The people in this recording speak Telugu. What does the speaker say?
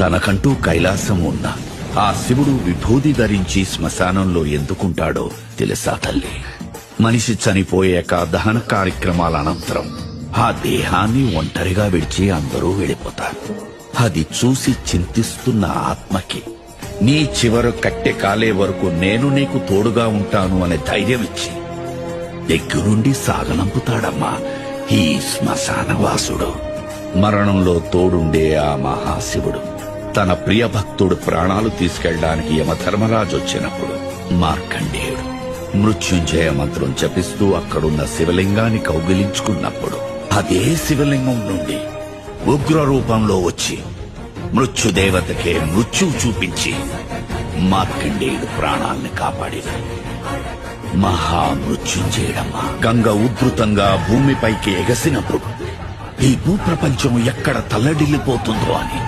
తనకంటూ కైలాసం ఉన్న ఆ శివుడు విభూది ధరించి శ్మశానంలో ఎందుకుంటాడో తెలుసా తల్లి? మనిషి చనిపోయాక దహన కార్యక్రమాల అనంతరం ఆ దేహాన్ని ఒంటరిగా విడిచి అందరూ వెళ్ళిపోతారు. అది చూసి చింతిస్తున్న ఆత్మకి నీ చివరు కట్టె కాలే వరకు నేను నీకు తోడుగా ఉంటాను అనే ధైర్యం ఇచ్చి దగ్గరుండి సాగనంపుతాడమ్మా ఈ శ్మశానవాసుడు. మరణంలో తోడుండే ఆ మహాశివుడు తన ప్రియ భక్తుడు ప్రాణాలు తీసుకెళ్లడానికి యమధర్మరాజు వచ్చినప్పుడు మార్కండేయుడు మృత్యుంజయ మంత్రం జపిస్తూ అక్కడున్న శివలింగాన్ని కౌగిలించుకున్నప్పుడు అదే శివలింగం నుండి ఉగ్ర రూపంలో వచ్చి మృత్యుదేవతకే మృత్యు చూపించి మార్కండేయుడు ప్రాణాల్ని కాపాడిన మహామృత్యుంజయుడమ్మా. గంగ ఉధృతంగా భూమిపైకి ఎగసినప్పుడు ఈ భూప్రపంచం ఎక్కడ తల్లడిల్లిపోతుందో అని